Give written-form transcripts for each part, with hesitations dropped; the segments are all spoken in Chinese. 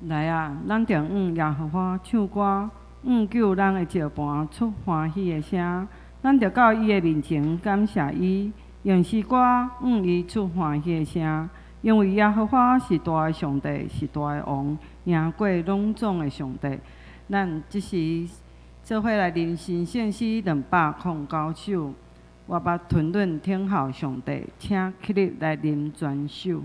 来啊，咱着耶和华唱歌，救人的石盘出欢喜的声。咱着到伊的面前感谢伊，用诗歌伊出欢喜的声。因为耶和华是大的上帝，是大的王，赢过拢总的上帝。咱即时做伙来聆听圣诗209首。我把吞论听候上帝，请起立来念全首。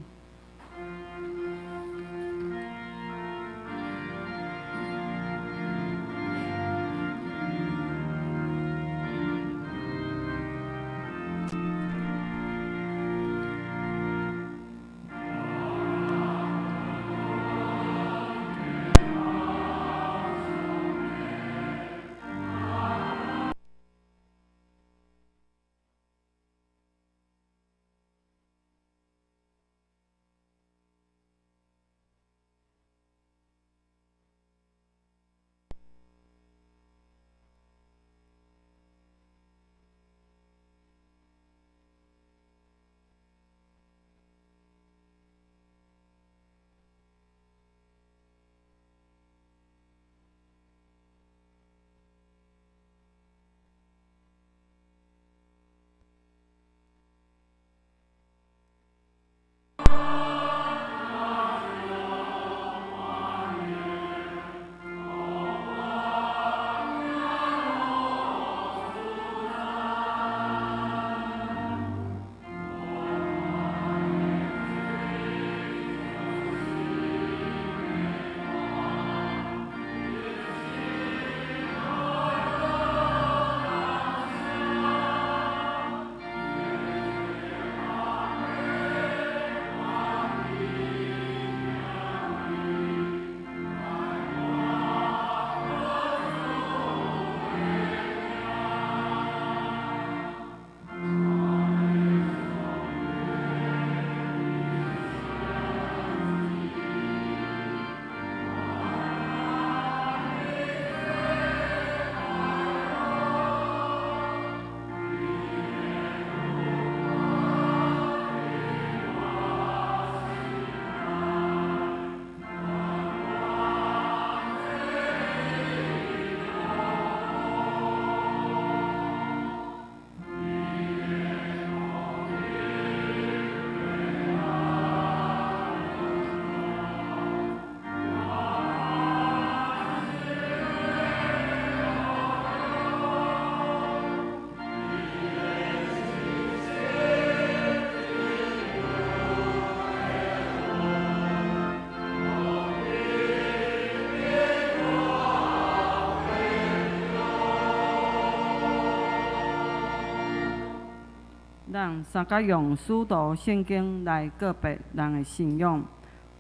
咱三甲用使徒圣经来告别人的信仰。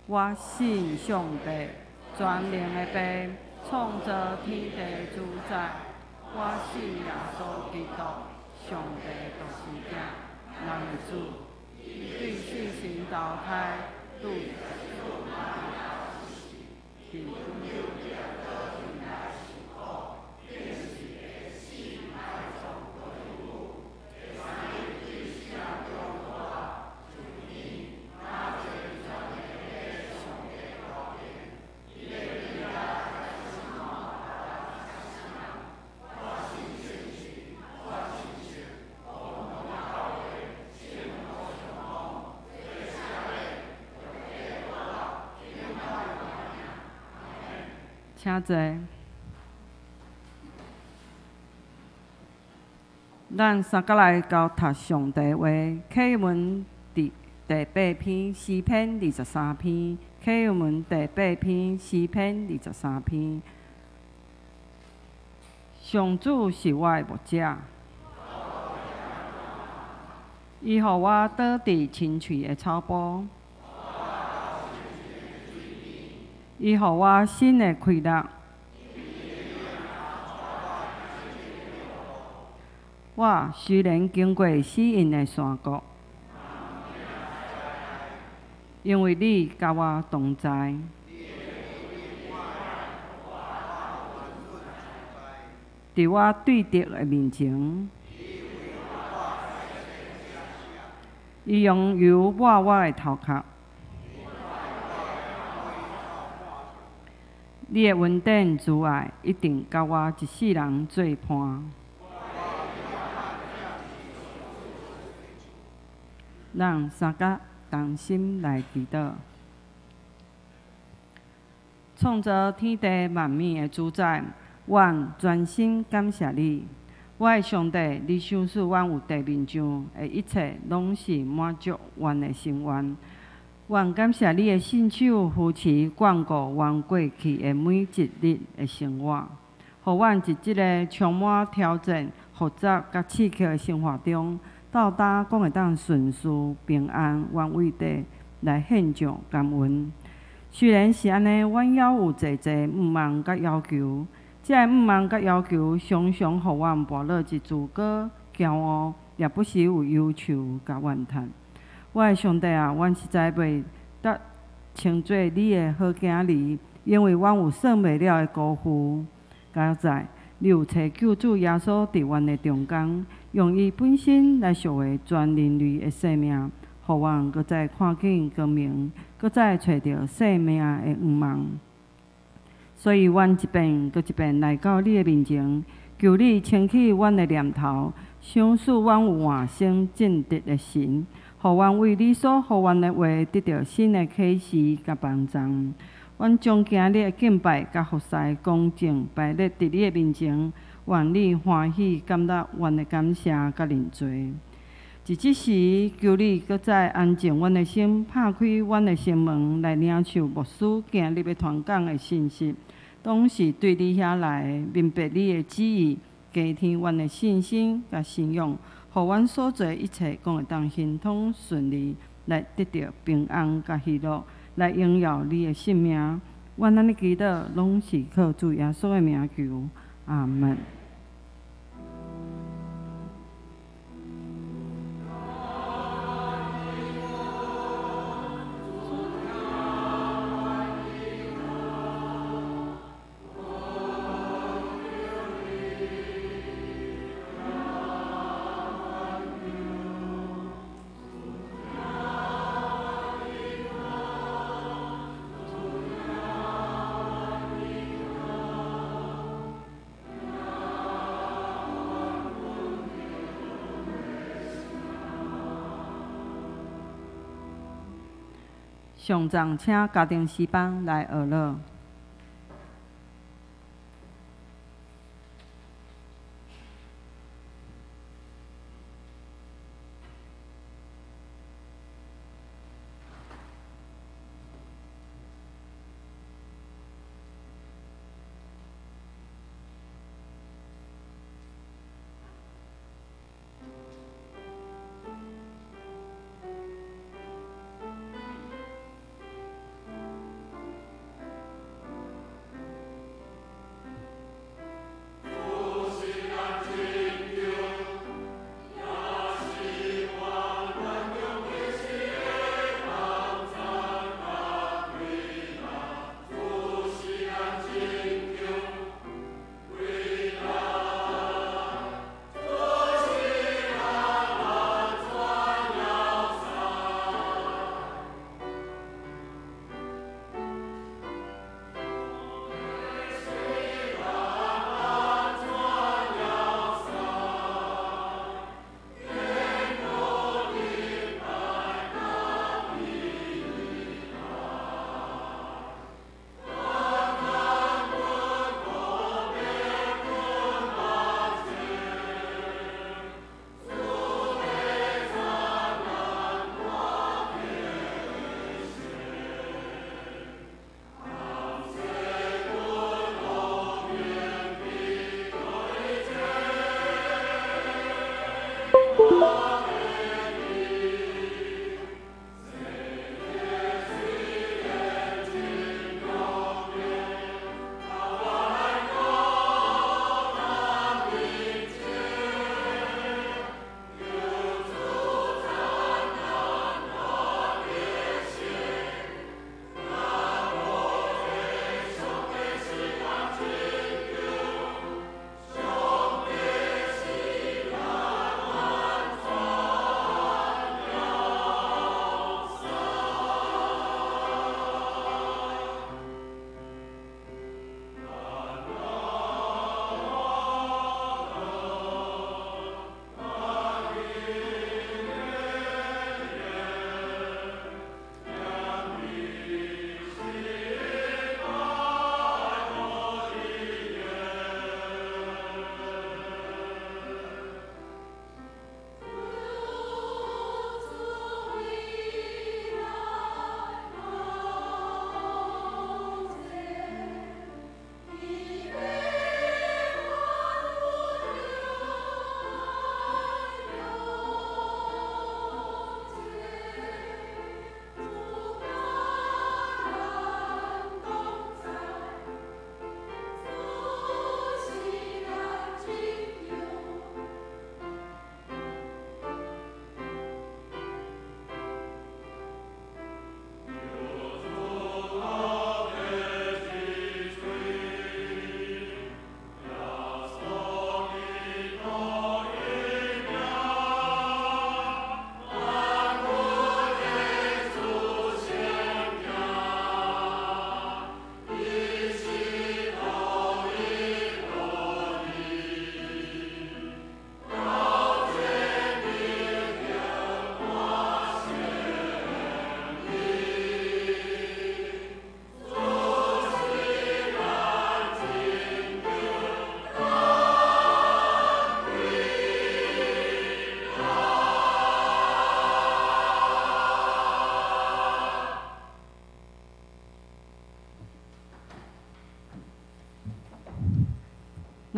我信上帝，全能的父，创造天地主宰。我信耶稣基督，上帝独生子，人的主，对圣神投胎，对请坐。咱三甲来交读上帝话，启文第8篇诗篇23篇，启文第8篇诗篇23篇。上主是我的牧者，伊予我倒伫青翠的草坡。伊予我心的快乐。我虽然经过死荫的山谷，因为你甲我同在。伫我对敌的面前，伊用油抹我的头壳。你的恩典慈爱一定甲我一世人做伴。让三甲同心来祈祷，创造天地万物的主宰，阮专心感谢你。我的上帝，你赏赐阮有地面上的一切，拢是满足阮的心愿。愿感谢你的信手扶持，眷顾阮过去的每一日的生活，互阮伫即个充满挑战、复杂甲刺激的生活中，到达讲会当顺遂、平安、愿为地来献上感恩。虽然是安尼，阮也有侪侪毋满甲要求，这个毋满甲要求常常互阮跋落一自高、骄傲，也不时有忧愁甲怨叹。我的上帝啊，阮实在袂得称作你的好囝儿，因为阮有算袂了的辜负。加在你有找救主耶稣伫阮的中间，用伊本身来赎回全人类的生命，互阮搁再看见光明，搁再找到生命的愿望。所以，阮一遍搁一遍来到你的面前，求你清起阮的念头，赏赐阮有换生正直的心。互阮为你所互阮的话得到新的启示甲帮助。阮将今日的敬拜甲服侍恭敬摆列伫你的面前，愿你欢喜感纳阮的感谢甲认罪。伫即时，求你搁再安静阮的心，拍开阮的心门，来领受牧师今日要传讲的信息，拢是对你遐来的，明白你的旨意，加添阮的信心甲信仰。互阮所做一切，讲会当亨通顺利，来得到平安甲喜乐，来荣耀你的性命。阮安尼祈祷，拢是靠主耶稣的名求，阿门。上座请家庭诗班来学乐。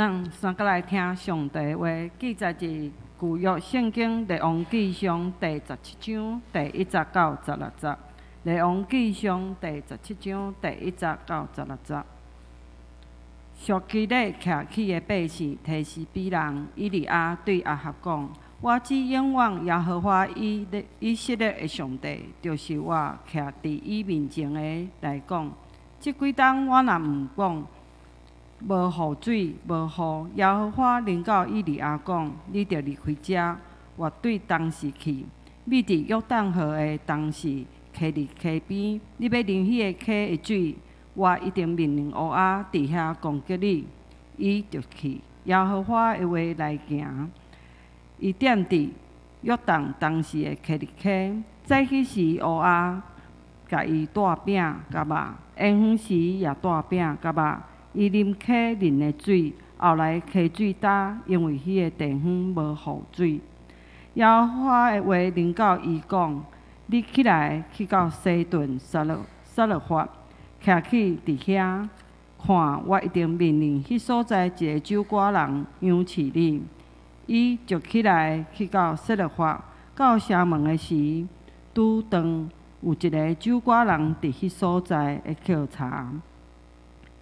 咱三个来听上帝话，记载自旧约圣经列王纪上第17章第1节到16节。列王纪上第17章第1节到16节。属基列徛起的百姓提示比人以利亚对亚哈讲：我只仰望耶和华以色列的上帝，就是我徛伫伊面前的来讲。即几冬我若毋讲，无雨水，无雨，耶和华临到以利亚讲：你着离开遮，我对当时去，秘伫约旦河的当时，徛伫溪边，你要啉迄个溪的水，我一定命令乌鸦伫遐攻击你。伊就去，耶和华的话来行。伊踮伫约旦当时的徛伫溪，早起时乌鸦甲伊带饼甲肉，下昏时也带饼甲肉。伊啉溪啉的水，后来溪水干，因为迄个地方无雨水。耶和华的话临到伊讲：你起来去到西顿撒勒法，徛起伫遐，看我一定命令迄所在一个酒馆人养饲你。伊就起来去到撒勒法，到城门的时，拄当有一个酒馆人伫迄所在会喝茶。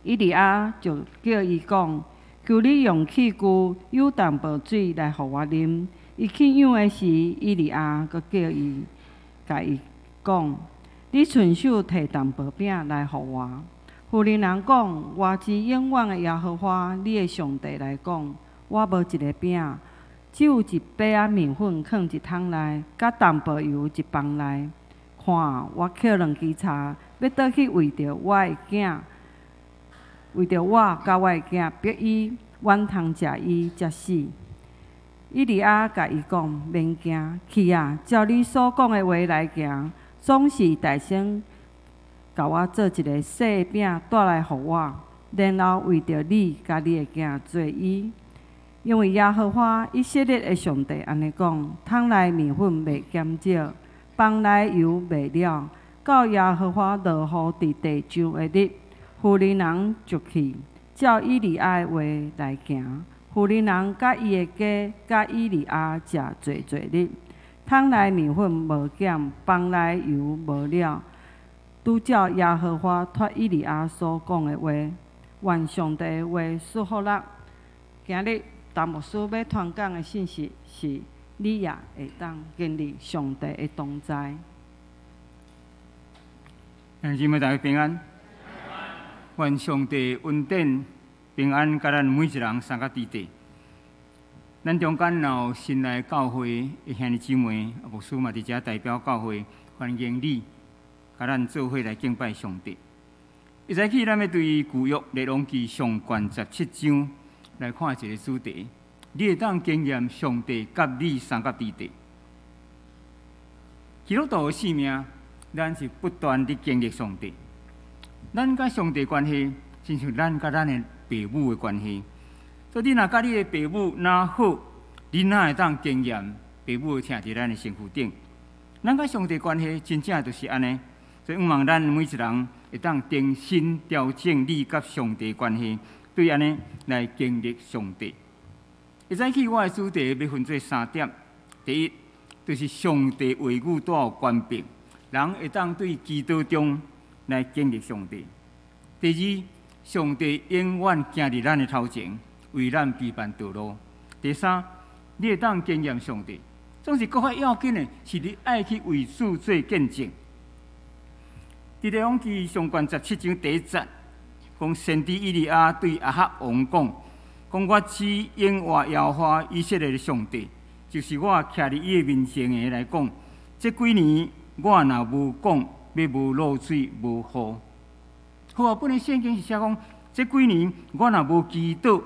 以利亚就叫伊讲：求你用器具舀淡薄水来互我啉。伊去舀的时，以利亚阁叫伊，甲伊讲：你顺手摕淡薄饼来互我。妇人人讲：我之永远的耶和华，你的上帝来讲，我无一个饼，只有一杯仔面粉放一桶内，甲淡薄油一磅内。看，我抾2支柴，要倒去为着我的囝。为着我甲我的囝逼伊，阮通食伊才死。以利亚甲伊讲：免惊，去啊，照你所讲的话来行。总是大声甲我做一个细饼带来互我，然后为着你甲你的囝做伊。因为耶和华以色列的上帝安尼讲：桶内面粉袂减少，磅内油袂了，到耶和华落雨伫地上的日。妇人人就去，照以利亚的话来行。妇人人甲伊的家甲以利亚食侪日，桶内面粉无减，磅内油无了，拄照耶和华托以利亚所讲的话。愿上帝的话赐福咱。今日陈牧师要传讲的信息是：你也会当经历上帝的同在。弟兄们，大家平安。愿上帝恩典平安，甲咱每一人三个伫地。咱中间若有新来教会的兄弟姊妹，牧师嘛伫遮代表教会欢迎你，甲咱做伙来敬拜上帝。一早起，咱要对旧约列王纪上卷17章来看一个主题：你会当经验上帝甲你三个伫地。基督徒的生命，咱是不断地经历上帝。咱甲上帝关系，亲像咱甲咱的父母的关系。所以你若甲你的父母若好，你哪会当经验父母请伫咱的身躯顶。咱甲上帝关系真正就是安尼。所以希望咱每一人会当重新调整你甲上帝的关系，对安尼来经历上帝。会早起我的主题要分做3点。第一，就是上帝话语带有权柄，人会当对基督中来经历上帝。第二，上帝永远行伫咱的头前，为咱陪伴道路。第三，你会当经验上帝。总是搁较要紧的是，你爱去为主做见证。伫列王纪上卷17章第1节，讲先知以利亚对亚哈王讲：我只仰望耶和华以色列的上帝，就是我徛伫伊的面前的来讲，这几年我若无讲，要无露水无雨。好啊，本来圣经是写讲，这几年我若无祈祷，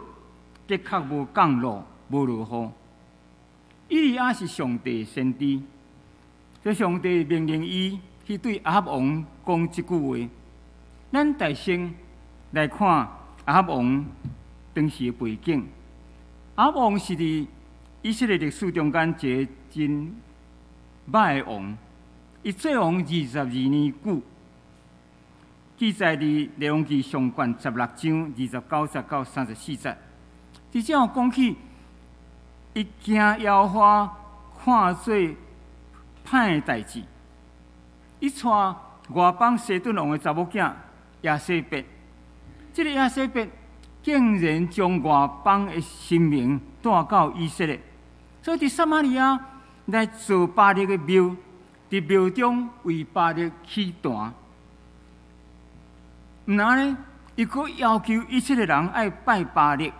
的确无降露无落雨。以利亚是上帝先知，所以上帝命令伊去对亚哈王讲这句话。咱大先来看亚哈王当时的背景。亚哈王是伫以色列历史中间一个真歹的王，伊做王22年久。记载伫列王纪上卷16章29节到34节，伫直接有讲起，伊惊耶和华看做歹的代志，伊带外邦西顿王的查某囝亚西别，这个亚西别竟然将外邦的神明带到以色列，所以伫撒玛利亚来做巴力的庙，伫庙中为巴力起坛。毋然呢，伊佫要求以色列人爱拜巴力，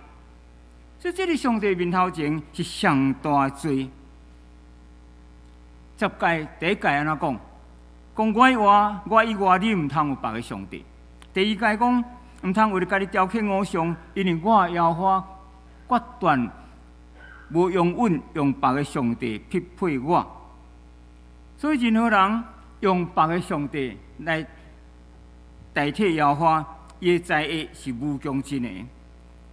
所以这个上帝面头前是上大的罪。十诫第一诫安怎讲？讲我以外你毋通有别个上帝。第二诫讲毋通为了家己雕刻偶像，因为我耶和华决断无用稳用别个上帝匹配我。所以任何人用别个上帝来代替耶和华，伊的灾厄是无穷尽的。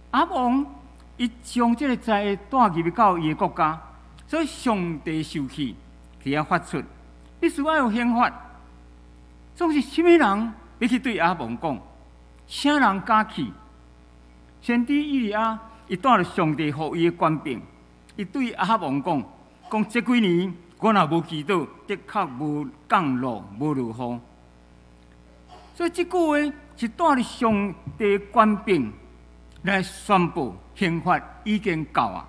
阿王伊将这个灾厄带入到伊的国家，所以上帝受气，佢要发出，必须要有刑罚。总是什么人要去对阿王讲？啥人敢去？先知以利亚伊带着上帝予伊的权柄，伊对阿王讲这几年我若无祈祷，的确无降落，无落雨。所以这句话是带着上帝的权柄来宣布刑罚已经到啊。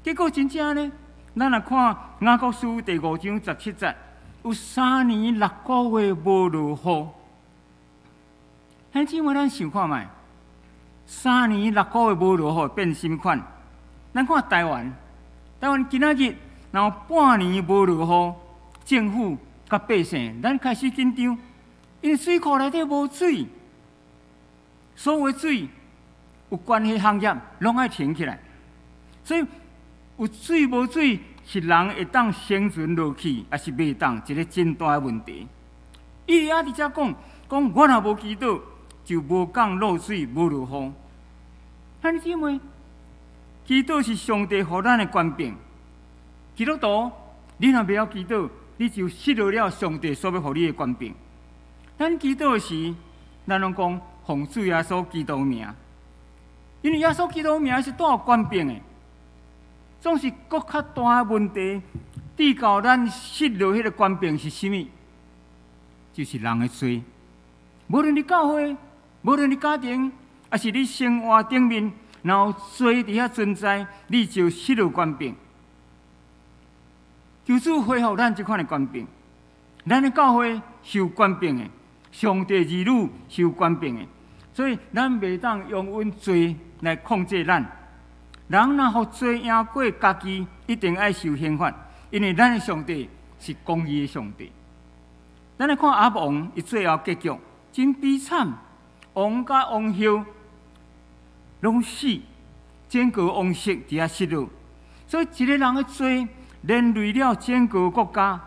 结果真正呢，咱来看雅各书第5章17节，有3年6个月无落雨。兄姊妹，咱想看卖，3年6个月无落雨变什么款？咱看台湾今仔日然后半年无落雨，政府甲百姓咱开始紧张，因为水库内底无水，所有的水有关系行业拢爱停起来，所以有水无水是人会当生存落去，还是袂当，一个真大的问题。以利亚伫遮讲我若无祈祷，就无降落水，无落雨。兄姊妹，祈祷是上帝予咱的权柄。基督徒，你若袂晓祈祷，你就失去了上帝所要予你的权柄。咱祈祷时，咱拢讲奉主耶稣基督名，因为耶稣基督名是带有权柄的。总是搁较大的问题，抵到咱失落迄个权柄是甚物？就是人的罪。无论你教会，无论你家庭，还是你生活顶面，然后罪伫遐存在，你就失去权柄。求主恢复咱这款的权柄，咱的教会受权柄的，上帝儿女受权柄的，所以咱袂当用阮罪来控制咱。人若互罪赢过家己，一定爱受刑罚，因为咱的上帝是公义的上帝。咱来看阿王，伊最后结局真悲惨，王甲王后拢死，整个王室伫遐失落，所以一个人的罪连累了整个国家。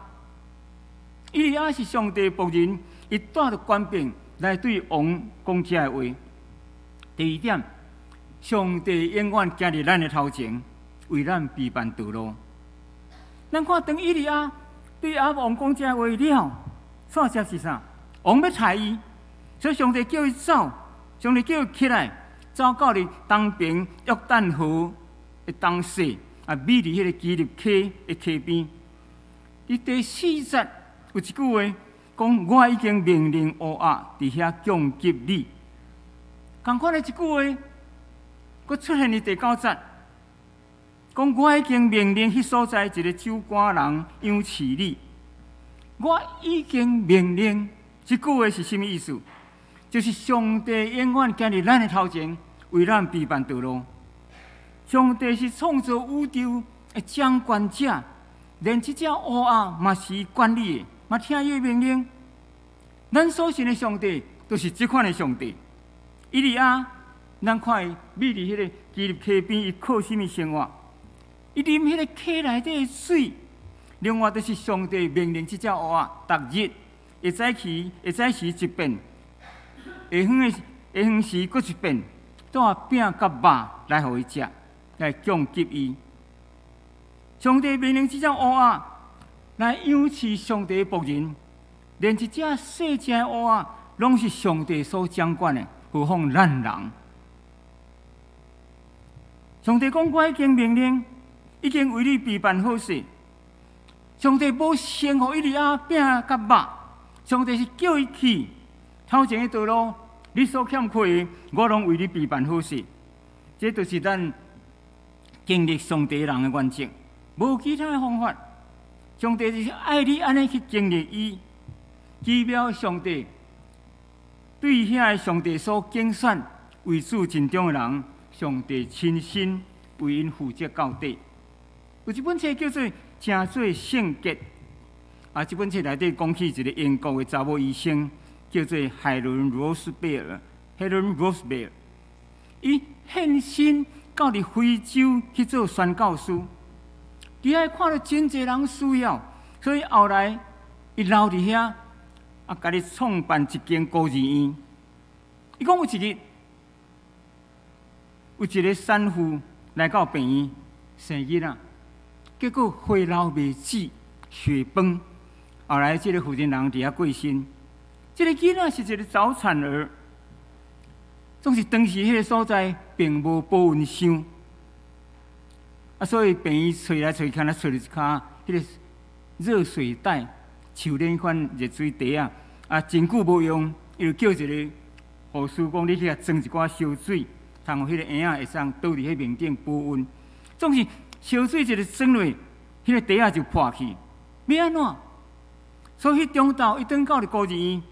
以利亚是上帝的仆人，伊带着权柄来对王讲这话。第二点，上帝永远行伫咱的头前，为咱备办道路。咱看当以利亚对阿王讲这话了，煞接是啥？王要杀伊，所以上帝叫伊走，上帝叫伊起来，走到伫东边约旦河的东西，米伫迄个基立溪的溪边。伫第4节有一句话讲：我已经命令乌鸦伫遐攻击你。同款的一句话，佫出现伫第9节，讲我已经命令迄所在一个酒馆人养饲你。我已经命令，这句话是什么意思？就是上帝永远行伫咱的头前，为咱备办道路。上帝是创造宇宙的掌权者，连这只乌鸦嘛是管理的，嘛听伊的命令。咱所信的上帝，都是这款的上帝。以利亚，咱看伊秘伫迄个基立溪边，伊靠什么生活？伊啉迄个溪内底的水。另外，就是上帝命令这只乌鸦，逐日会早时一遍，下昏时搁一遍，带饼甲肉来互伊食，来供给伊。上帝命令这只乌鸦来养饲上帝的仆人，连一只细只的乌鸦，拢是上帝所掌管的，何况咱人？上帝讲：“我已经命令，已经为你备办好势。”上帝无先互伊哩饼甲肉，上帝是叫伊去头前的道路，你所欠缺的，我拢为你备办好势。这就是咱经历上帝人的原则，无其他的方法。上帝就是爱你安尼去经历伊，代表上帝对遐上帝所拣选为主尽忠的人，上帝亲身为因负责到底。有一本册叫做《正做圣洁》，这本册内底讲起一个英国的查某医生，叫做海伦·罗斯贝尔。伊献身到伫非洲去做宣教师。伊遐看到真侪人需要，所以后来伊留伫遐，家己创办一间孤儿院。伊讲有一日，有一个产妇来到病院生囡仔，结果花流未止，血崩。后来这个负责人伫遐过身，这个囡仔是一个早产儿，总是当时迄个所在并无保温箱。所以病院找来找去，找到一卡迄个热水袋，像恁款热水袋真久无用，伊就叫一个护士讲：“你去遐装一寡烧水，通互迄个婴仔会当倒伫迄面顶保温。”总是烧水一个装落，迄个袋就破去，要安怎？所以迄中昼伊转到孤儿院，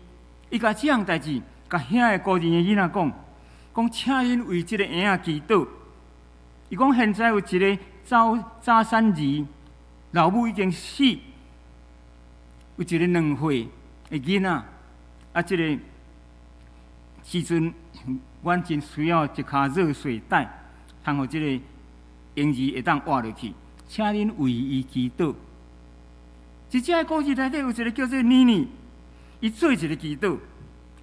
伊甲这项代志，甲遐个孤儿院囡仔讲，请恁为即个婴仔祈祷。伊讲现在有一个早产儿，老母已经死，有一个2岁的囡仔，即个时阵，阮真需要一卡热水袋，通互即个婴儿会当活落去，请恁为伊祈祷。即只故事内底有一个叫做妮妮，伊做一个祈祷，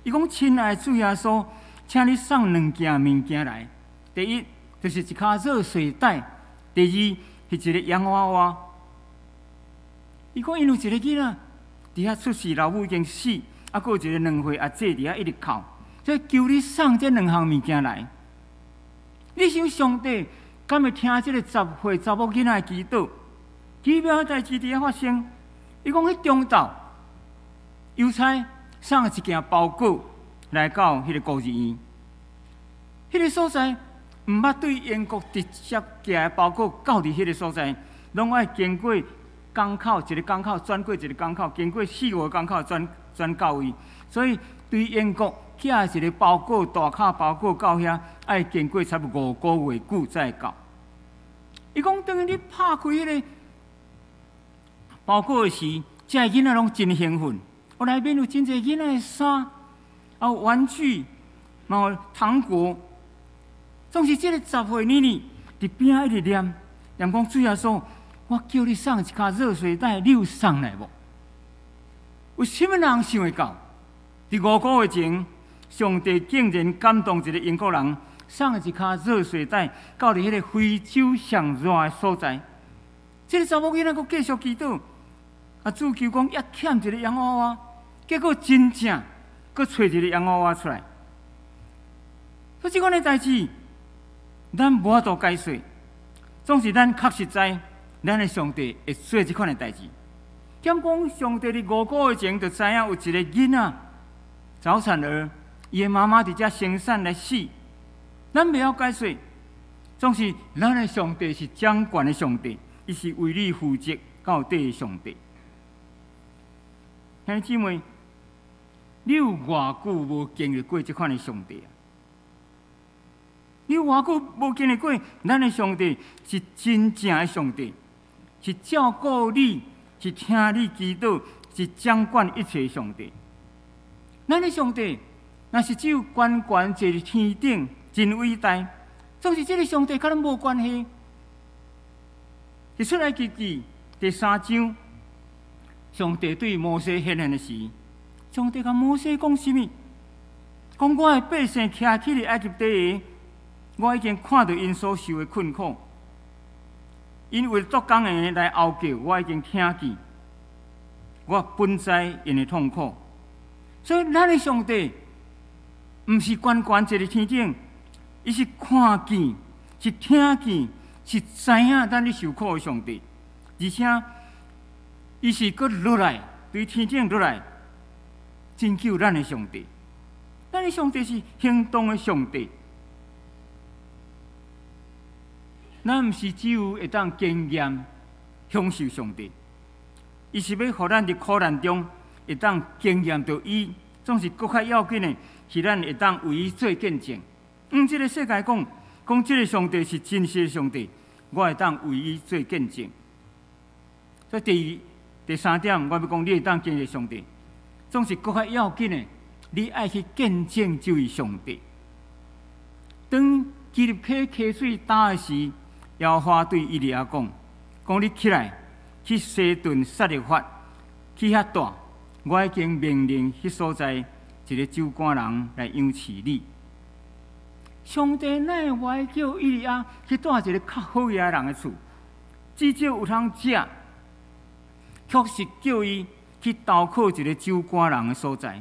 伊讲：“亲爱的主耶稣，请你送2件物件来。第一，就是一卡热水袋；第二，是一个洋娃娃。”伊讲因有一个囡仔伫遐出世，老母已经死，还有一个2岁阿姐伫遐一直哭，所以求你送这2项物件来。你想上帝敢会听这个10岁查某囡仔的祈祷？奇妙的代志伫遐发生。伊讲迄中昼，邮差送一件包裹来到迄个孤儿院。迄个所在毋捌对英国直接寄的包裹到伫迄个所在，拢爱经过港口，一个港口转过一个港口，经过4、5个港口转到位。所以对英国寄一个包裹，大卡包裹到遐，爱经过差不多5个月久才到。伊讲当你拍开迄个包裹的时，这个囡仔拢真兴奋。内面有真侪囡仔的衫，有玩具，嘛有糖果。总是这个10岁妮妮伫边仔一直念讲：“主耶稣，我叫你送一卡热水袋，你有送来无？”有什么人想会到？伫5个月前，上帝竟然感动一个英国人，送一卡热水袋到伫迄个非洲上热的所在。这个查某囡仔佫继续祈祷。主求讲也欠一个洋娃娃，结果真正佫找一个洋娃娃出来。所以这款的代志，咱无法度解释，总是咱确实知，咱的上帝会做这款的代志。讲上帝伫5个月前就知影有一个囡仔早产儿，伊的妈妈伫遮生产来死，咱袂晓解释。总是咱的上帝是掌权的上帝，伊是为你负责到底的上帝。兄弟姊妹，你有偌久无经历过这款的上帝啊？你有偌久无经历过？咱的上帝是真正的上帝，是照顾你，是听你祈祷，是掌管一切的上帝。咱的上帝，若是只有悬悬坐伫天顶，真伟大。总是这个上帝甲咱无关系。伫出来记记第3章。上帝对摩西显现的时，上帝甲摩西讲什么？讲我的百姓徛起伫埃及地下，我已经看到因所受的困苦，因为作工的来后叫，我已经听见，我本知因的痛苦。所以咱的上帝，毋是悬悬坐伫天顶，伊是看见是听见，是知影咱咧受苦的上帝，而且伊是搁落来，对天顶落来拯救咱的上帝。咱的上帝是行动的上帝，咱毋是只有会当经验享受上帝，伊是要互咱伫苦难中会当经验到伊，总是搁较要紧的，是咱会当为伊做见证。即个世界讲即个上帝是真实的上帝，我会当为伊做见证。所以第三点，我要讲你会当经历上帝，总是搁较要紧的，你爱去见证这位上帝。当基立溪溪水干的时，耶和华对以利亚讲：你起来去西顿撒勒法，去遐住，我已经命令迄所在一个酒馆人来养饲你。上帝哪会歪叫以利亚去住一个较好野人的厝？至少有通食，确实叫伊去投靠一个酒馆人的所在。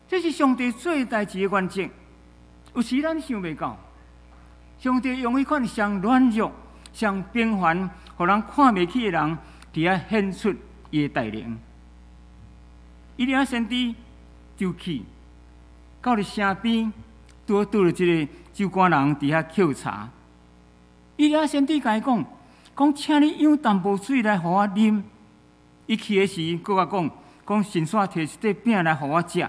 这是上帝做代志的原则。有时咱想袂到，上帝用迄款上软弱、上平凡，互人看袂起的人，伫遐显出伊的大能。以利亚先知就去到了城边，拄了一个酒馆人伫遐抾茶。以利亚先知甲伊讲，请你舀淡薄水来，互我啉。伊去的时，佮我讲神煞摕一块饼来，互我食。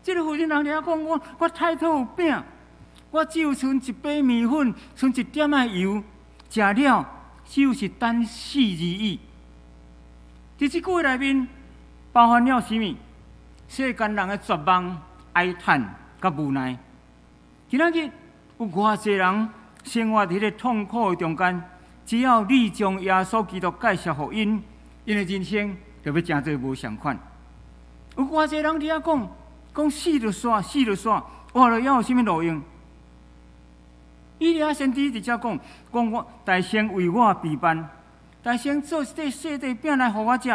这个妇人人遐讲，我太讨有饼，我只有剩一杯面粉，剩一点仔油，食了就是等死而已。伫这句话内面，包含了什么？世间人的绝望、哀叹、甲无奈。今仔日有偌济人生活伫迄个痛苦的中间，只要你将耶稣基督介绍互因，因的人生就要真做无相款。有偌济人伫遐讲死就煞，死就煞，活了要有啥物路用？以利亚先知直接讲我大先为我备办，大先做一块细块饼来互我食，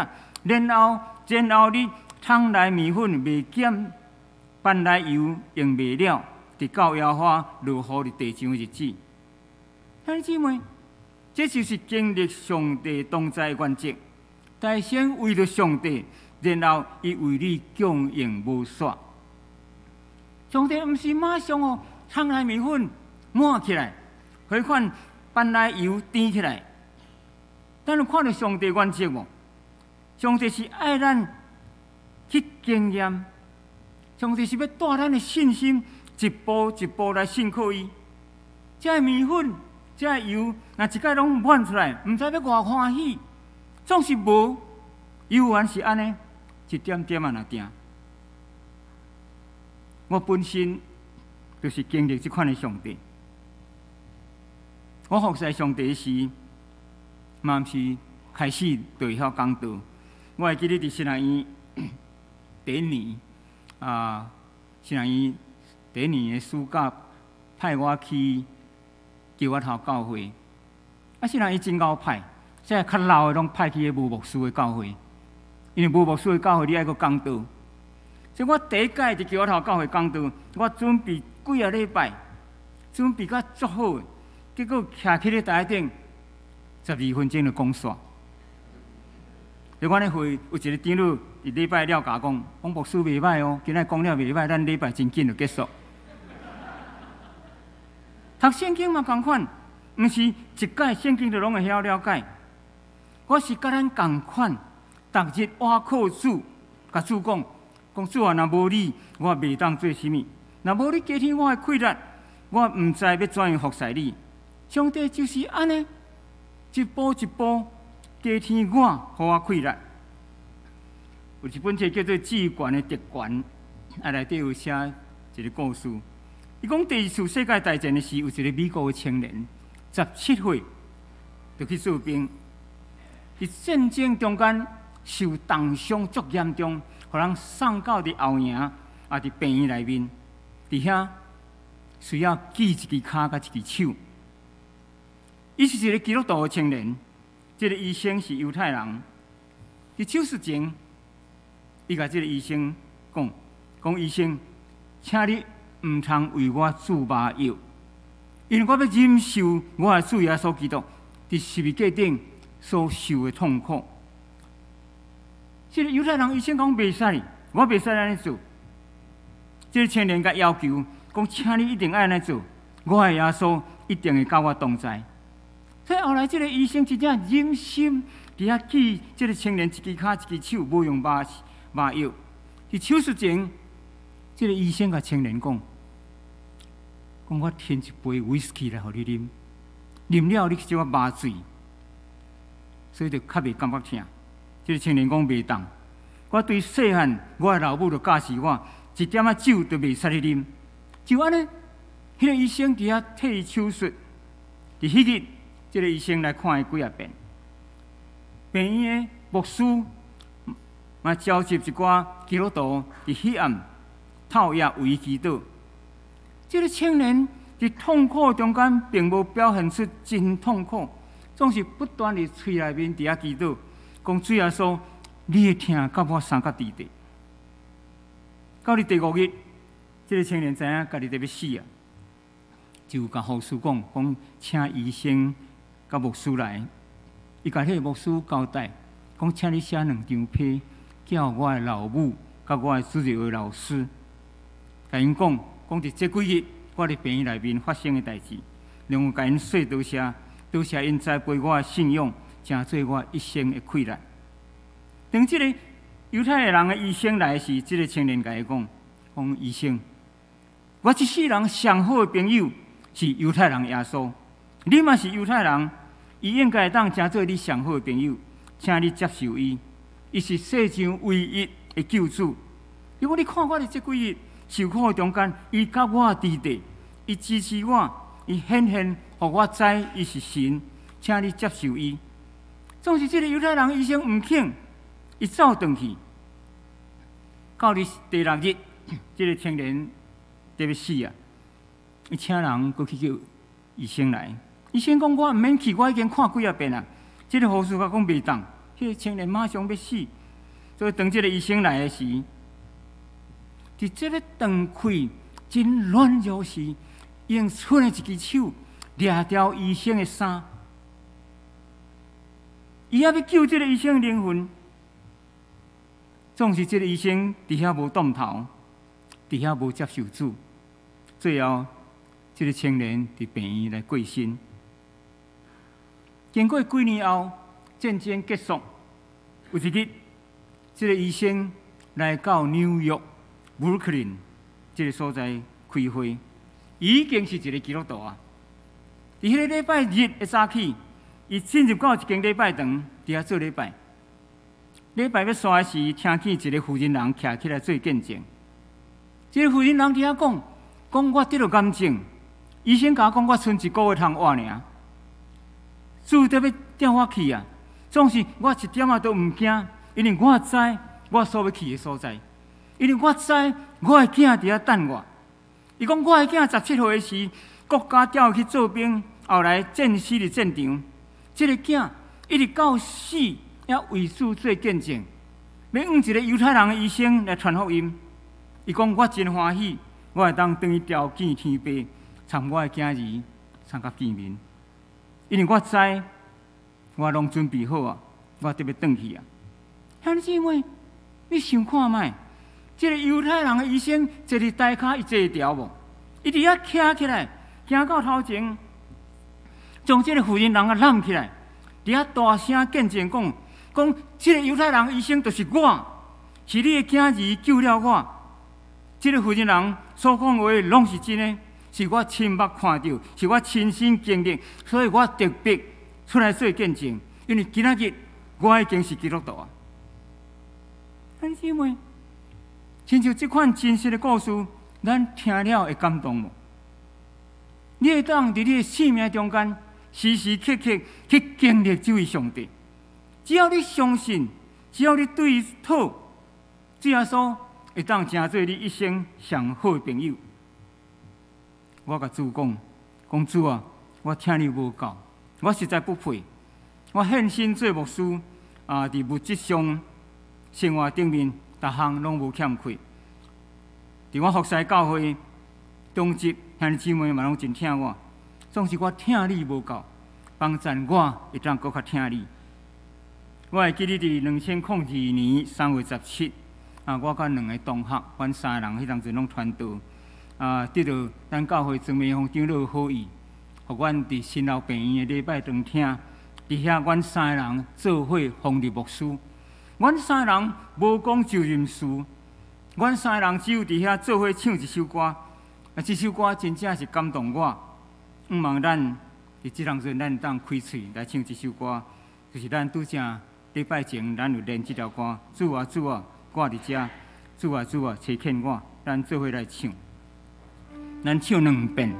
然后你桶内面粉未减，饭内油用未了，直到耶和华落雨伫地上的日子。兄弟姊妹，这就是经历上帝同在的原则。大先为了上帝，然后伊为你供应无煞。上帝毋是马上桶内面粉满起来，何款饭内油甜起来。咱有看到上帝原则无？上帝是爱咱去经验，上帝是要带咱的信心一步一步来信靠伊。这面粉、这油，若一概拢满出来，毋知要偌欢喜，总是无。犹原是安尼，一点点啊，若定。我本身就是经历这款的上帝。我服侍上帝时，嘛毋是开始就会晓讲道。我会记得伫新南院第一年，新南院第一年的暑假派我去叫我头教会。新南院真够派，即较老的拢派去个无牧师的教会，因为无牧师的教会你爱个讲道。所以我第一届就叫我头教会讲道，我准备几个礼拜，准备甲足好，结果徛起咧台顶，12分钟就讲煞。所以阮咧会有一个长老，伫礼拜了甲讲牧师袂歹哦，今仔讲了袂歹，咱礼拜真紧就结束。读圣经嘛共款，毋是一届圣经就拢会晓了解。我是甲咱共款，逐日我靠主，甲主讲主啊，若无你，我袂当做啥物；若无你加添我的气力，我毋知要怎样服侍你。上帝就是安尼，一步一步加添我，互我气力。有一本册叫做《志愿的特权》，内底有写一个故事。伊讲第二次世界大战的时，有一个美国的青年，17岁就去做兵。伫战争中间受重伤足严重。互人送到伫后营，伫病院内面，伫遐需要锯一支骹甲一支手。伊是一个基督徒的青年，这个医生是犹太人。伫手术前，伊甲这个医生讲医生，请你毋通为我注麻药，因为我要忍受我的主耶稣基督伫十字架顶所受的痛苦。这个犹太人医生讲袂使，我袂使安尼做。这个青年甲要求讲，请你一定爱安尼做，我的耶稣一定会甲我同在。所以后来，这个医生真正忍心伫遐记这个青年一支脚一支手，无用麻药。伫手术前，这个医生甲青年讲：我添一杯威士忌来互你啉，啉了你就我麻醉，所以就较袂感觉痛。这个青年讲袂当，我对细汉我的老母就教示我，一点仔酒都袂使你啉。就安尼，迄个医生伫遐替伊手术，伫迄日。这个医生来看伊几啊遍，病院的牧师嘛召集一寡基督徒伫迄暗透夜为伊祈祷。这个青年伫痛苦中间，并无表现出真痛苦，总是不断伫嘴内面伫遐祈祷，讲主耶稣，你的疼甲我三角地地。到伫第5日，这个青年知影家己得要死啊，就甲护士讲请医生。甲牧师来，伊甲迄个牧师交代，讲请你写2张批，叫我的老母，甲我的主日的老师，甲因讲伫这几日我伫病院内面发生的代志，然后甲因说多谢，多谢因栽培我的信仰，成做我一生的快乐。当这个犹太人的医生来时，这个青年甲伊讲医生，我一世人上好的朋友是犹太人耶稣。你嘛是犹太人，伊应该当成做你上好的朋友，请你接受伊，伊是世上唯一的救主。如果你看我伫这几日受苦中间，伊甲我伫地，伊支持我，伊显现，互我知伊是神，请你接受伊。总是这个犹太人医生唔肯，伊走转去。到伫第6日，这个青年得要死啊！伊请人过去叫医生来。医生讲：我毋免去，我已经看几啊遍啊。这个护士甲讲袂当，迄个青年马上要死。所以当这个医生来的时，伫这个断开真软弱时，用伸的一只手掠掉医生的衫，伊还要救这个医生的灵魂。总是这个医生伫遐无动头，伫遐无接受主，最后这个青年伫病院来过身。经过几年后，战争结束，有一日，这个医生来到纽约布鲁克林这个所在开会，已经是一个基督徒啊。伫迄个礼拜日一早起，伊进入到一间礼拜堂，伫遐做礼拜。礼拜要煞时，听见一个妇人人徛起来做见证。这个妇人人伫遐讲我得了癌症，医生甲我讲我剩1个月通活尔。主得要调我去啊！总是我一点仔都唔惊，因为我知我所要去的所在，因为我知我的囝伫遐等我。伊讲我的囝17岁时，国家调去做兵，后来战死伫战场。这个囝一直到死，也为主做见证。要用一个犹太人的医生来传福音。伊讲我真欢喜，我会当等于条见天父，参我的囝儿参甲见面。因为我知，我拢准备好啊，我得要转去啊。兄弟姊妹，你想看卖？这个犹太人的医生坐伫台骹，伊坐会牢无？伊伫遐徛起来，行到头前，将这个妇人人啊揽起来，伫遐大声见证讲，这个犹太人医生就是我，是你的囝儿救了我。这个妇人人所讲的话拢是真的。是我亲目看到，是我亲身经历，所以我特别出来做见证。因为今仔日我已经是基督徒啊！兄弟姊妹，亲像这款真实的故事，咱听了会感动无？你会当伫你的生命中间，时时刻刻去经历这位上帝。只要你相信，只要你对伊讨，主耶稣会当成做你一生上好的朋友。我甲主讲主啊，我听你无够，我实在不配。我献身做牧师，伫物质上、生活顶面，逐项拢无欠缺。伫我服侍教会，中职兄弟姊妹嘛拢真听我。总是我听你无够，帮赞我会当搁较听你。我会记得伫2002年3月17，我甲2个同学，阮3个人迄当阵拢传道，得到咱教会曾美峰长老好意，互阮伫新老病院的礼拜堂听，伫遐阮3个人做伙奉立牧师。阮3个人无讲就任事，阮3个人只有伫遐做伙唱一首歌，这首歌真正是感动我。望咱伫即当阵，咱当开喙来唱这首歌，就是咱拄正礼拜前咱有练即条歌。主啊主啊，我伫遮；主啊主啊，找见我。咱做伙来唱，咱唱2遍。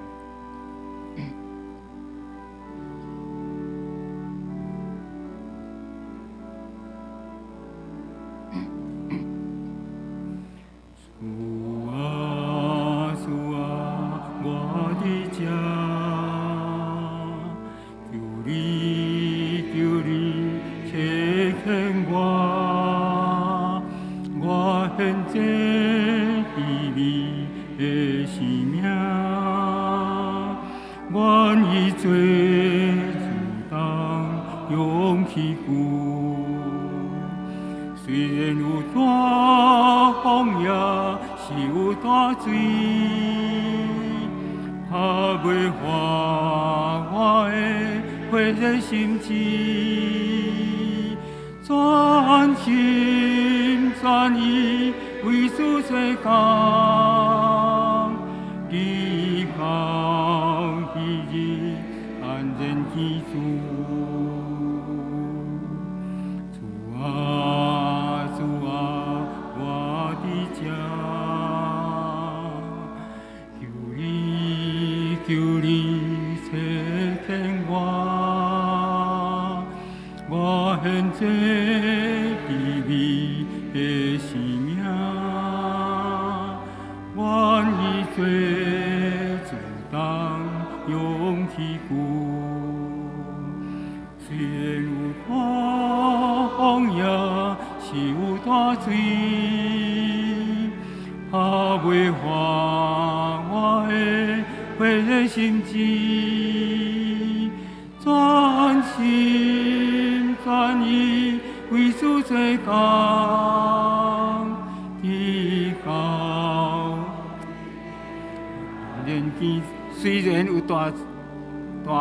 虽然有大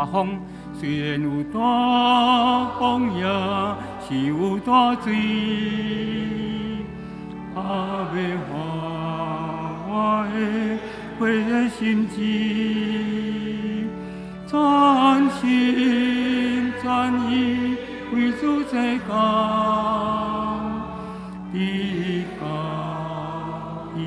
风，虽然有大风，也是有大水，也袂化我的悔的心志。全心全意为主这工，直到伊。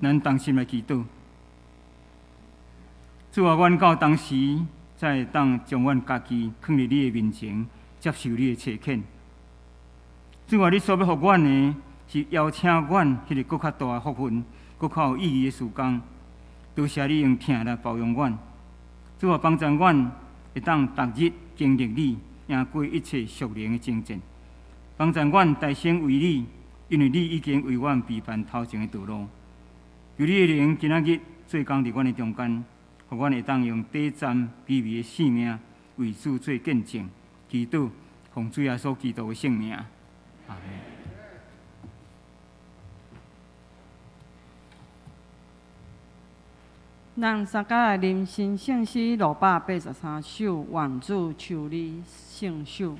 咱同心来祈祷，主啊，阮到当时才会当将阮家己放伫你的面前，接受你的差遣。主啊，你所要互阮的，是邀请阮迄个更较大的福分，更较有意义的事工。多谢你用疼来包容阮。主啊，帮助阮会当逐日经历你，赢过一切属灵的征战。帮助阮大声为你，因为你已经为阮备办头前的道路。由你的灵今仔日做工伫阮的中间，互阮会当用短暂卑微的性命为主做见证，祈祷奉主耶稣基督的圣名，阿门。咱三甲来念新圣诗683首，愿主求你圣首。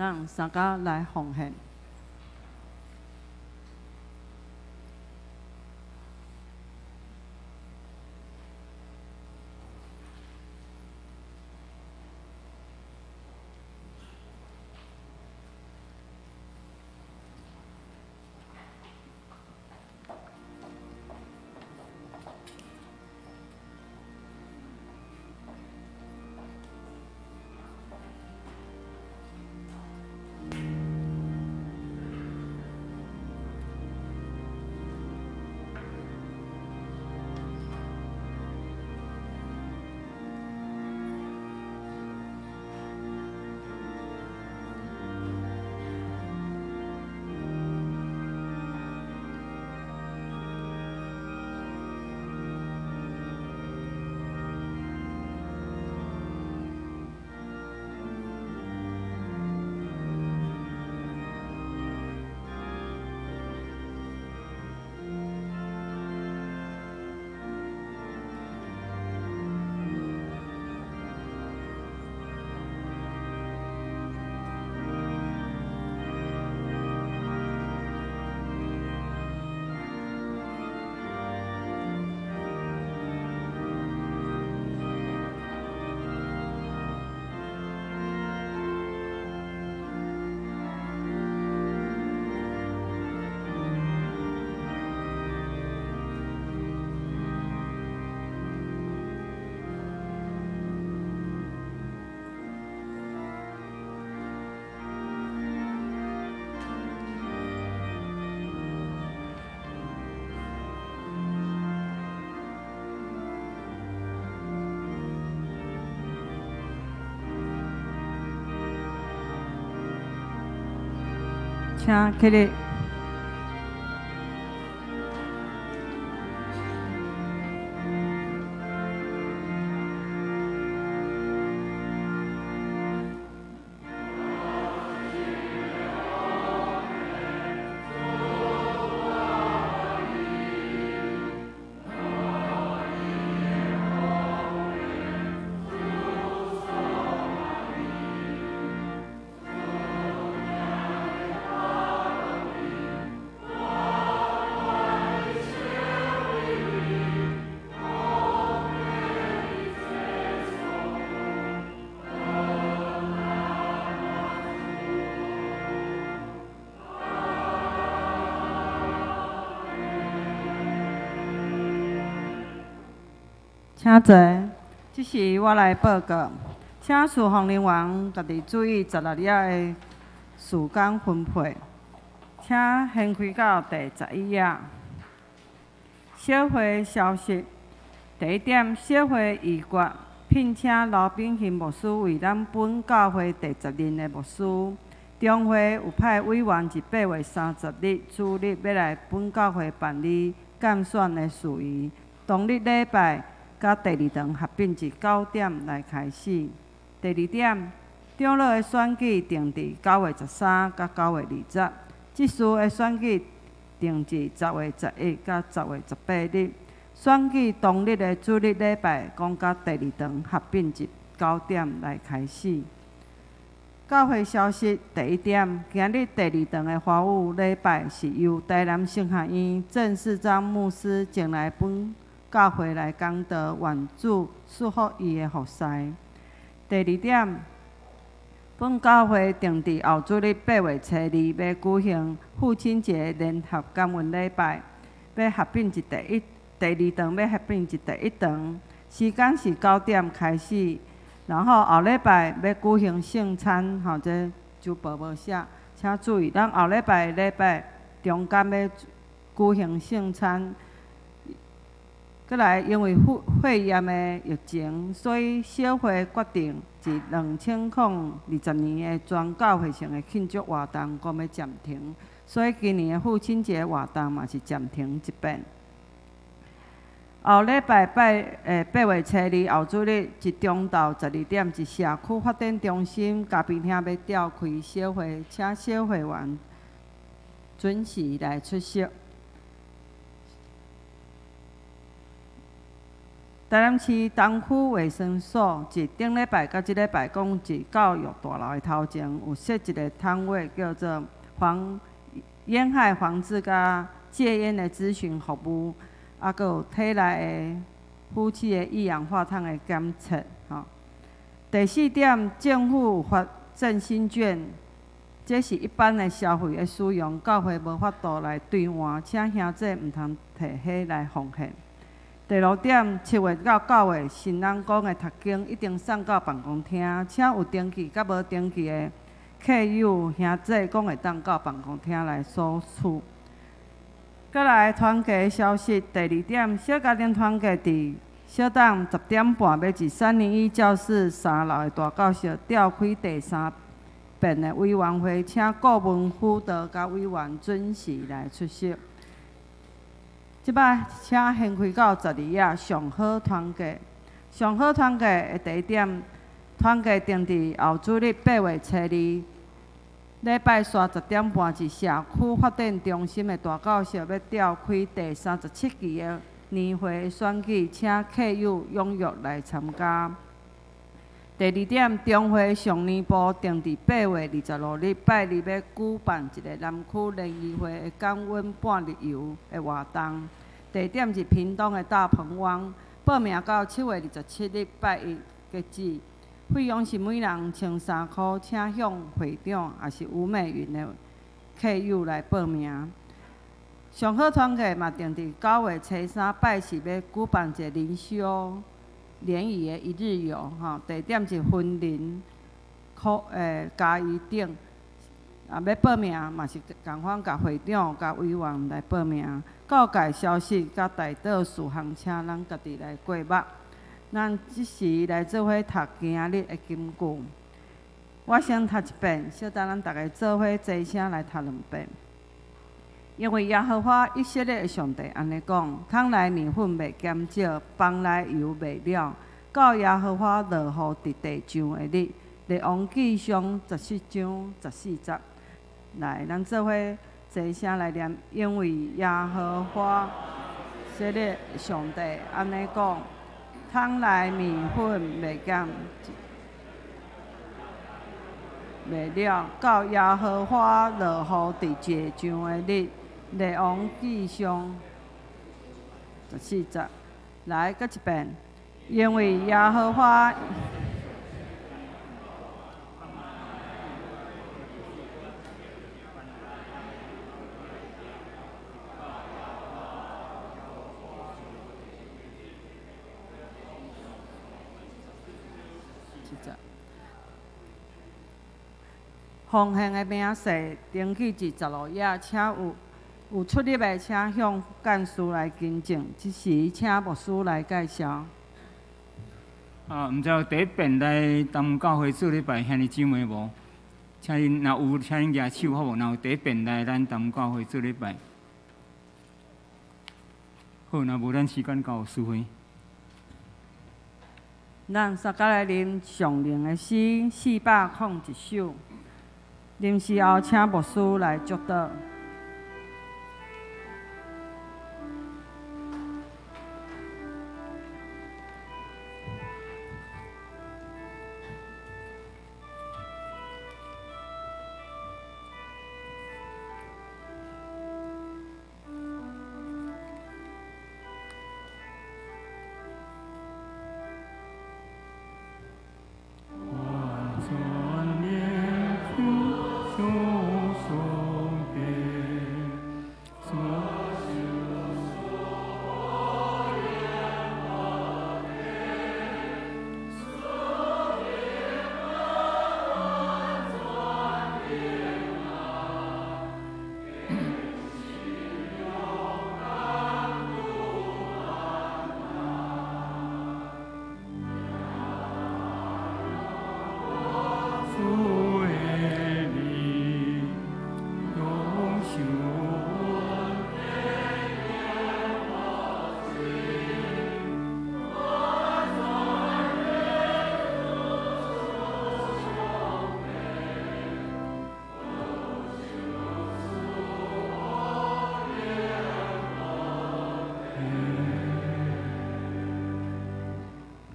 咱三家来奉献。请起立。请坐，这是我来报告。请侍奉人员家己注意16日的时间分配。请掀开到第11页。小会消息：第1点，小会预决聘请罗炳兴牧师为咱本教会第10任的牧师。中会有派委员伫8月30日主日要来本教会办理监选的事宜。当日礼拜甲第2堂合并至9点来开始。第2点，长老的选举定伫9月13甲9月20，执事的选举定至10月11甲10月18日。选举当日的主日礼拜，讲甲第2堂合并至9点来开始。教会消息：第1点，今日第2堂的华务礼拜是由台南圣学院郑世章牧师前来本教会来讲道，愿主祝福伊的服侍。第2点，本教会定伫后主日8月初2要举行父亲节联合感恩礼拜，要合并至第2堂，要合并至第1堂，时间是9点开始。然后后礼拜要举行圣餐，这就无写，请注意，咱后礼拜中间要举行圣餐。过来，因为肺炎的疫情，所以小会决定自2020年的全教会性的庆祝活动，讲要暂停。所以今年的父亲节活动嘛是暂停一遍。后礼拜8月初2后主日一中到12点，一社区发展中心嘉宾厅要召开小会，请小会员准时来出席。台南市东区卫生所伫顶礼拜甲即礼拜讲，伫教育大楼的头前有设一个摊位，叫做烟害防治甲戒烟的咨询服务，啊，佮有体内的呼气的一氧化碳的检测。吼，第四点，政府发振兴券，这是一般的消费的使用，教会无法度来兑换，请兄弟毋通摕迄来奉献。第六点，7月到9月，新人宫的读经一定送到办公厅，请有登记甲无登记的客友兄弟，讲会当到办公厅来索取。再来团契消息，第二点，小家庭团契伫小档10点半要至301教室3楼的大教室召开第3遍的委员会，请顾问辅导甲委员准时来出席。即摆请掀开到12仔上好团契。上好团契的第一点，团契定伫后主日8月初2，礼拜三10点半至社区发展中心的大教室要召开第37期的年会选举，请客友踊跃来参加。第二点，中华常年部定伫8月26日拜日要举办一个南区联谊会的降温半日游的活动。地点是屏东的大鹏湾，报名到7月27日拜一截止。费用是每人1300块，请向会长也是吴美云的客友来报名。上好团契嘛定伫9月初3拜四要举办一个灵修联谊的一日游，吼，地点是云林嘉义顶。啊，要报名嘛是共款，甲会长、甲委员来报名。告解消息，甲大岛事项，请咱家己来过目。咱即时来做伙读今日的金句。我先读一遍，小等咱大家做伙齐声来读2遍。因为耶和华以色列的上帝安尼讲：桶内面粉袂减少，房内油袂了，到耶和华落雨伫地上的日，列王纪上14章14节。来，咱做伙齐声来念：因为耶和华以色列的上帝安尼讲：桶内面粉袂减袂了，到耶和华落雨伫地上的日。列王纪上14节，来，搁一遍。因为耶和华奉献的名册登记至16页，请有出入的，请向干事来更正。即时请牧师来介绍。毋知有第一遍来谈教会做礼拜兄弟姊妹无？请恁若有，请恁举手好无？若有第一遍来咱谈教会做礼拜。好，若无咱时间到书会。咱三甲来念上灵的诗401首。临时后，请牧师来祝祷。转念救赎送别。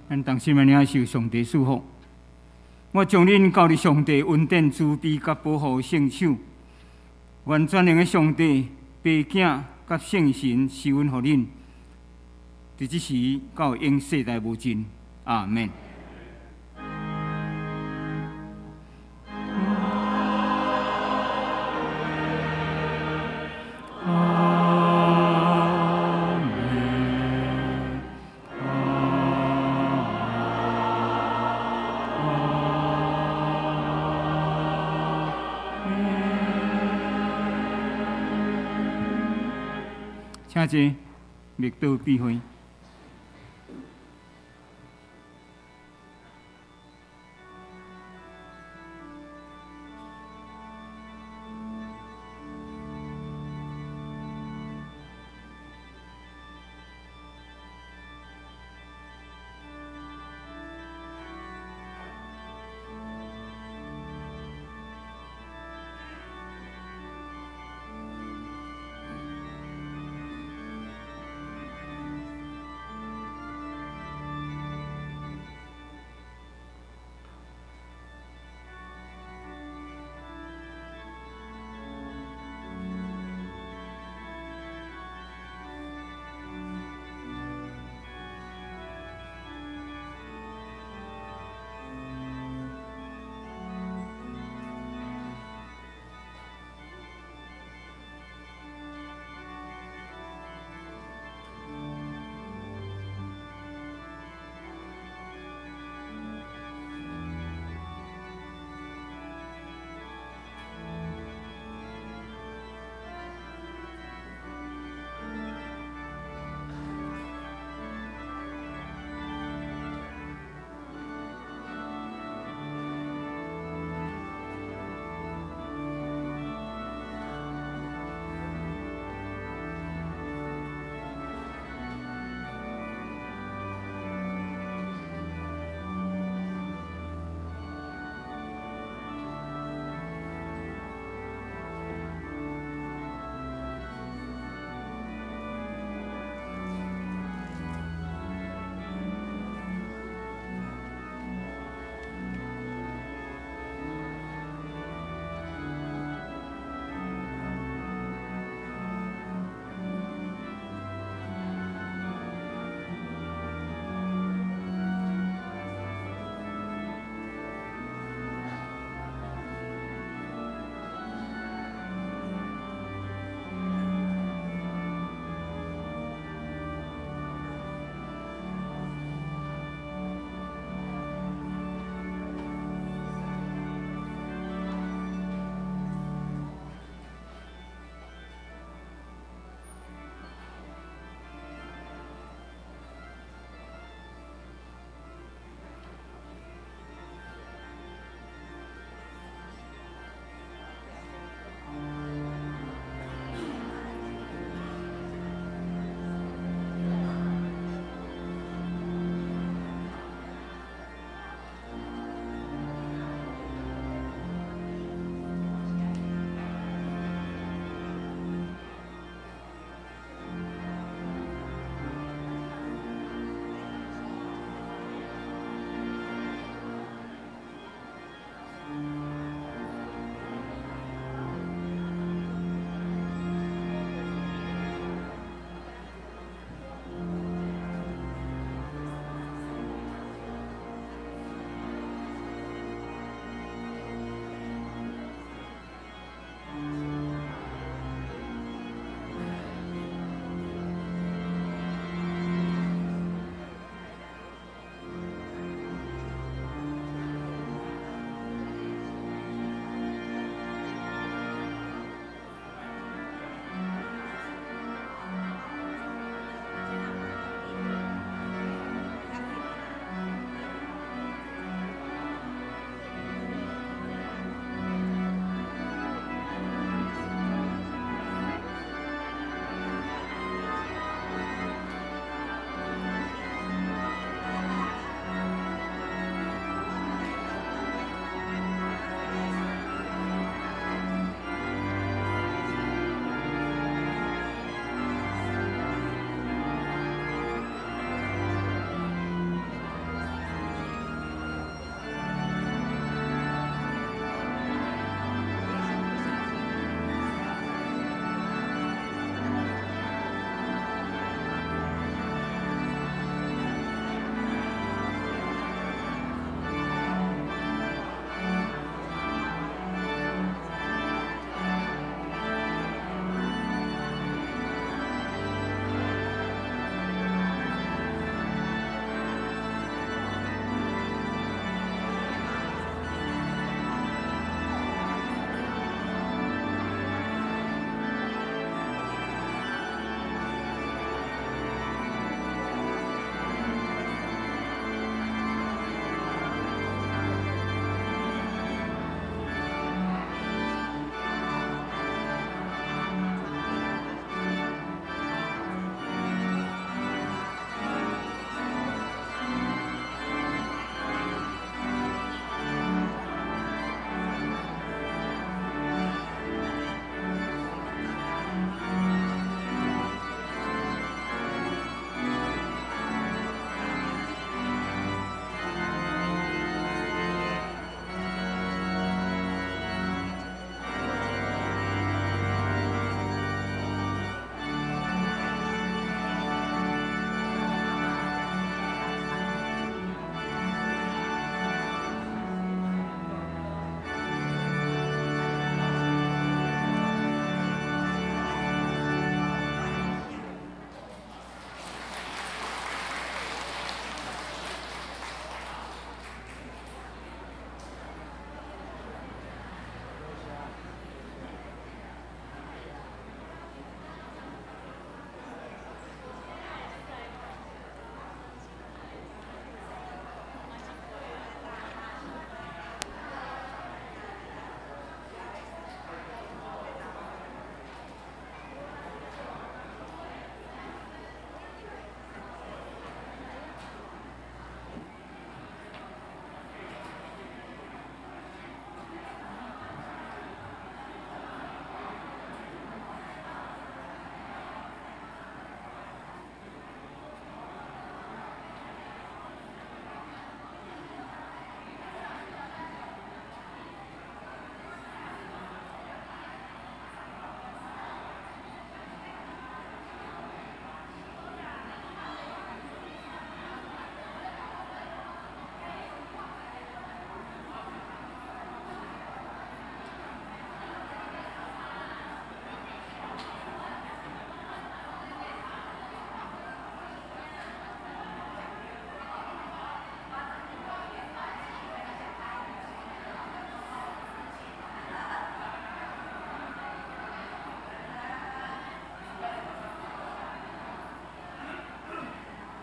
咱同心的领受上帝祝福。我将恁交伫上帝恩典、慈悲甲保护圣手，愿全能的上帝、爸囝甲圣神施恩互恁，伫即时到永世代无尽。阿免。请坐，密道闭会。